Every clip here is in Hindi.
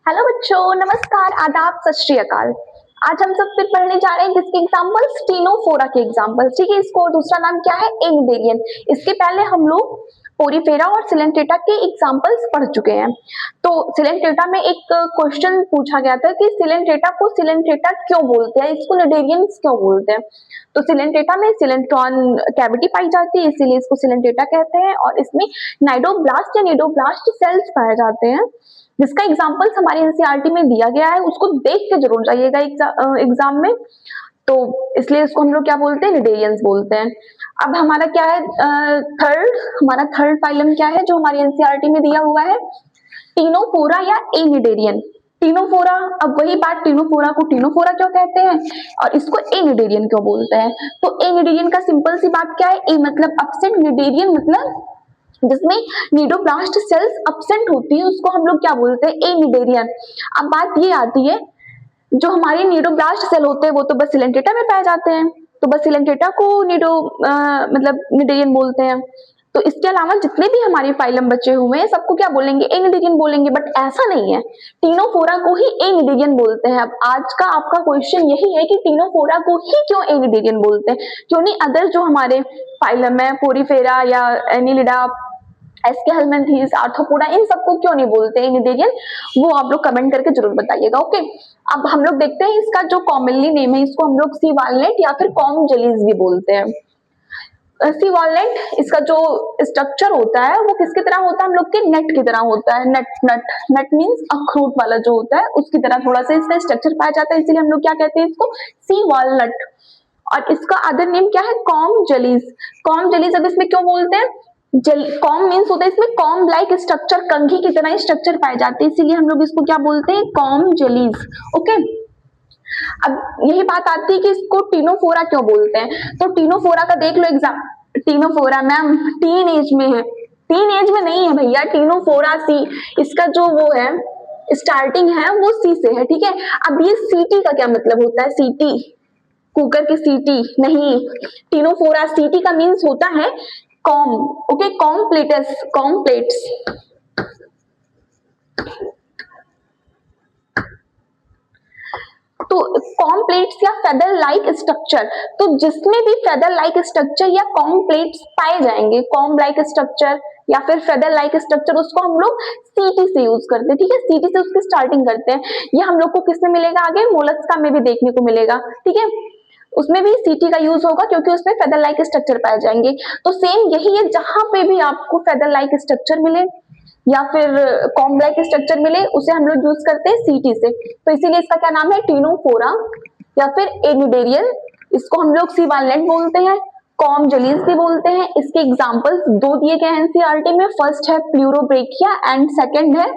हेलो बच्चों, नमस्कार, आदाब, सत श्री अकाल। आज हम सब फिर पढ़ने जा रहे हैं किसके एग्जाम्पल्स, टीनोफोरा के एग्जाम्पल्स। ठीक है, इसको दूसरा नाम क्या है, एनिडेरियन। इसके पहले हम लोग पोरीफेरा और सिलेंटेटा के एग्जाम्पल्स पढ़ चुके हैं। तो सिलेंटेटा में एक क्वेश्चन पूछा गया था कि सिलेंटेटा को सिलेंटेटा क्यों बोलते हैं, इसको निडेरियंस क्यों बोलते हैं। तो सिलेंटेटा में सिलेंट्रॉन कैविटी पाई जाती है, इसीलिए इसको सिलेंटेटा कहते हैं। और इसमें नाइडोब्लास्ट या निडोब्लास्ट सेल्स पाए जाते हैं, जिसका एग्जाम्पल्स हमारे एनसीईआरटी में दिया गया है। उसको देख के जरूर जाइएगा एग्जाम में। तो इसलिए इसको हम लोग क्या बोलते हैं, निडेरियंस बोलते हैं। अब हमारा क्या है, हमारा थर्ड फाइलम क्या है जो हमारी एनसीईआरटी में दिया हुआ है, टीनोफोरा या एनिडेरियन। टीनोफोरा, अब वही बात, टीनोफोरा को टीनोफोरा क्यों कहते हैं और इसको एनिडेरियन क्यों बोलते हैं। तो एनिडेरियन का सिंपल सी बात क्या है, ए मतलब अपसेंट, निडेरियन मतलब जिसमें निडोब्लास्ट सेल्स अपसेंट होती है, उसको हम लोग क्या बोलते हैं, एनिडेरियन। अब बात ये आती है, जो हमारे निडोब्लास्ट सेल होते हैं वो तो बस सिलेंटेटा में पाए जाते हैं, तो बस सिलेंटेटा को मतलब निडेरियन बोलते हैं। तो इसके अलावा जितने भी हमारे फाइलम बचे हुए हैं सबको क्या बोलेंगे, एनिडेरियन बोलेंगे। बट ऐसा नहीं है, टीनोफोरा को ही एनिडेरियन बोलते हैं। अब आज का आपका क्वेश्चन यही है कि टीनोफोरा को ही क्यों एनिडेरियन बोलते हैं, क्यों नहीं अदर जो हमारे फाइलम है, पोरीफेरा या एनिलिडा, एस्केहेलमिन्थेस, आर्थ्रोपोडा, इन सबको क्यों नहीं बोलते एनिडेरियन, वो आप लोग कमेंट करके जरूर बताइएगा। ओके, अब हम लोग देखते हैं इसका जो कॉमनली नेम है, इसको हम लोग सी वालनट या फिर कॉम जेलीज भी बोलते हैं। सी वालनट, इसका जो स्ट्रक्चर होता है वो किसकी तरह होता है, हम लोग के नेट की तरह होता है। नट मींस अखरोट वाला जो होता है उसकी तरह थोड़ा सा इसका स्ट्रक्चर पाया जाता है, इसीलिए हम लोग क्या कहते हैं इसको, सी वालनट। और इसका अदर नेम क्या है, कॉम जेलीज। कॉम जेलीज अब इसमें क्यों बोलते हैं, कॉम मीन्स होता है इसमें कॉम लाइक स्ट्रक्चर, कंघी की तरह स्ट्रक्चर पाए जाते हैं, इसीलिए हम लोग इसको क्या बोलते हैं, कॉम जेलीज। ओके, अब यही बात आती है कि इसको टीनोफोरा क्यों बोलते हैं। तो टीनोफोरा का देख लो exam, ctenophora ma'am teen age में है, टीन एज में नहीं है भैया, टीनोफोरा सी, इसका जो वो है स्टार्टिंग है वो सी से है। ठीक है, अब ये सीटी का क्या मतलब होता है, सीटी कुकर की सीटी नहीं, टीनोफोरा सीटी का मीन्स होता है कॉम। ओके, कॉम्प्लेटस, कॉम्प्लेट्स। तो कॉम्प्लेट्स या फेदर लाइक स्ट्रक्चर, तो जिसमें भी फेदर लाइक स्ट्रक्चर या कॉम्प्लेट्स पाए जाएंगे, कॉम लाइक स्ट्रक्चर या फिर फेदर लाइक स्ट्रक्चर, उसको हम लोग सीटी से यूज करते हैं। ठीक है, सीटी से उसकी स्टार्टिंग करते हैं। ये हम लोग को किसमें मिलेगा, आगे मोलस्का में भी देखने को मिलेगा। ठीक है, उसमें भी सीटी का यूज होगा क्योंकि उसमें फेदर लाइक स्ट्रक्चर पाए जाएंगे। तो सेम यही है, जहां पे भी आपको फेदर लाइक स्ट्रक्चर मिले या फिर कॉम लाइक स्ट्रक्चर मिले, उसे हम लोग यूज करते हैं सीटी से। तो इसीलिए इसका क्या नाम है, टीनोफोरा या फिर एनिडेरियन। इसको हम लोग सी वालनट बोलते हैं, कॉम जेलीज भी बोलते हैं। इसके एग्जांपल्स दो दिए गए हैं एनसीईआरटी में, फर्स्ट है प्लूरोब्रेकिया एंड सेकंड है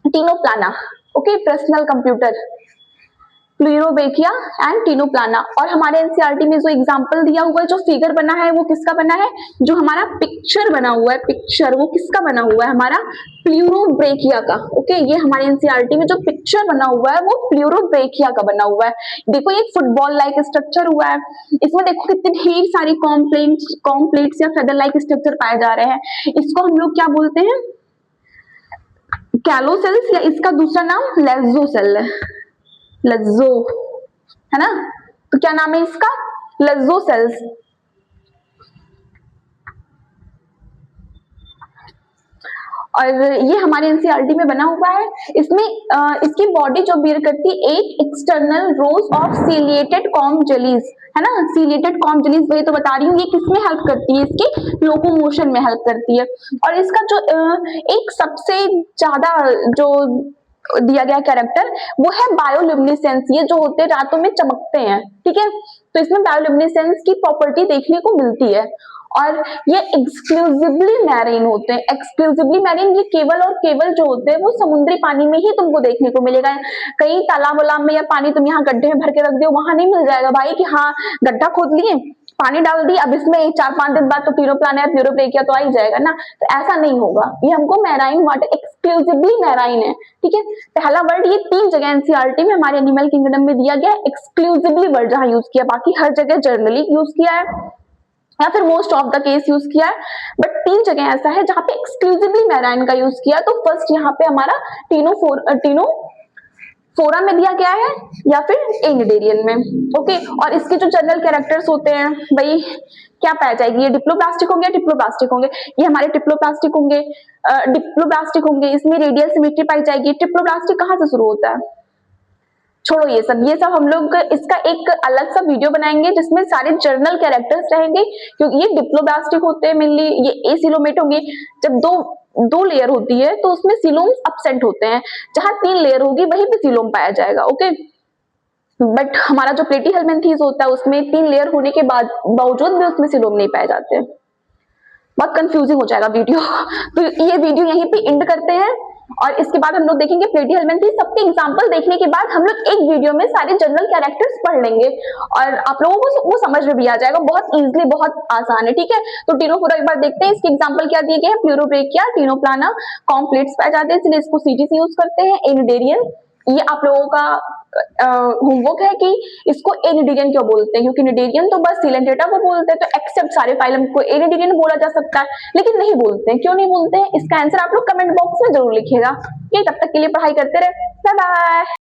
ctenoplana. Okay, personal computer, pleurobrachia and ctenoplana. और हमारे एनसीईआरटी में जो एग्जांपल दिया हुआ है, जो फिगर बना है, वो किसका बना है, जो हमारा पिक्चर बना हुआ है, पिक्चर वो किसका बना हुआ है, हमारा प्लूरोब्रेकिया का। ओके, ये हमारे एनसीईआरटी में जो पिक्चर बना हुआ है वो प्लूरोब्रेकिया का बना हुआ है। देखो ये फुटबॉल लाइक स्ट्रक्चर हुआ है, इसमें देखो कितनी ढेर सारी कॉम्प्लेट्स या फेदर लाइक स्ट्रक्चर पाए जा रहे हैं। इसको हम लोग क्या बोलते हैं, कैलोसेल्स, या इसका दूसरा नाम लेजोसेल है, लज्जो है ना। तो क्या नाम है इसका, लज्जो सेल्स। और ये हमारे एनसीईआरटी में बना हुआ है। इसमें इसकी बॉडी जो बियर करती है 8 external rose of ciliated comb jellies, है ना। सीलिएटेड कॉम जेलीज वही तो बता रही हूँ, ये किसमें हेल्प करती है, इसकी लोकोमोशन में हेल्प करती है। और इसका जो एक सबसे ज्यादा जो दिया गया कैरेक्टर वो है बायोल्यूमिनेसेंस। ये जो होते हैं रातों में चमकते हैं। ठीक है, तो इसमें बायोल्यूमिनेसेंस की प्रॉपर्टी देखने को मिलती है। और ये एक्सक्लूसिवली मैरीन होते हैं, एक्सक्लूसिवली मैरीन, ये केवल और केवल जो होते हैं वो समुद्री पानी में ही तुमको देखने को मिलेगा। कहीं तालाब वालाब में या पानी तुम यहाँ गड्ढे में भर के रख दो, वहां नहीं मिल जाएगा भाई कि हाँ गड्ढा खोद लिए, पानी डाल दी, अब इसमें 4-5 दिन बाद तो प्लूरोप्लाना या प्लूरोब्रेकिया तो आ ही जाएगा ना। तो ऐसा नहीं होगा, ये हमको मैराइन वाटर, एक्सक्लूसिवली मैराइन है। ठीक है, पहला वर्ड ये 3 जगह एनसीईआरटी में हमारे एनिमल किंगडम में दिया गया, एक्सक्लूसिवली वर्ड जहां यूज किया, बाकी हर जगह जर्नली यूज किया है। या फिर most of the case use किया है, बट 3 जगह ऐसा है जहां पे एक्सक्लूसिवली मेराइन का यूज किया। तो फर्स्ट यहाँ पे हमारा टीनो फोरा में दिया गया है या फिर एनिडेरियन में। ओके, और इसके जो जनरल कैरेक्टर्स होते हैं भाई क्या पाया जाएगी, ये डिप्लोप्लास्टिक होंगे या डिप्लोप्लास्टिक होंगे, ये हमारे डिप्लोप्लास्टिक होंगे, डिप्लोप्लास्टिक होंगे। इसमें रेडियल सिमेट्री पाई जाएगी। डिप्लोप्लास्टिक कहाँ से शुरू होता है, छोड़ो ये सब हम लोग इसका एक अलग सा वीडियो बनाएंगे जिसमें सारे जर्नल कैरेक्टर्स रहेंगे, क्योंकि ये डिप्लोब्लास्टिक होते हैं मेनली, ये एसिलोमेट होंगे। जब दो लेयर होती है तो उसमें सिलोम्स एब्सेंट होते हैं, जहां 3 लेयर होगी वहीं पे सिलोम पाया जाएगा। ओके, बट हमारा जो प्लेटीहेल्मिन्थेस होता है उसमें 3 लेयर होने के बावजूद भी उसमें सिलोम नहीं पाए जाते। बहुत कंफ्यूजिंग हो जाएगा वीडियो तो ये वीडियो यहीं पे एंड करते हैं, और इसके बाद हम लोग देखेंगे प्लेटीहेल्मिन्थेस। सबके एग्जांपल देखने के बाद हम लोग एक वीडियो में सारे जनरल कैरेक्टर्स पढ़ लेंगे और आप लोगों को वो समझ में भी आ जाएगा, बहुत इजीली, बहुत आसान है। ठीक है, तो टीनोफोरा एक बार देखते हैं। इसके एग्जांपल क्या दिए गए हैं, प्लूरोब्रेकिया, टीनोप्लाना, कॉम्प्लेट्स पाए जाते हैं इसलिए इसको सीटी से यूज करते हैं। एनिडेरियन, ये आप लोगों का होमवर्क है कि इसको एनिडेरियन क्यों बोलते हैं, क्योंकि निडेरियन तो बस सिलेंटेटा को बोलते हैं, तो एक्सेप्ट सारे फाइलम को एनिडेरियन बोला जा सकता है, लेकिन नहीं बोलते हैं। क्यों नहीं बोलते हैं, इसका आंसर आप लोग कमेंट बॉक्स में जरूर लिखिएगा। ये तब तक के लिए पढ़ाई करते रहे, बाय बाय।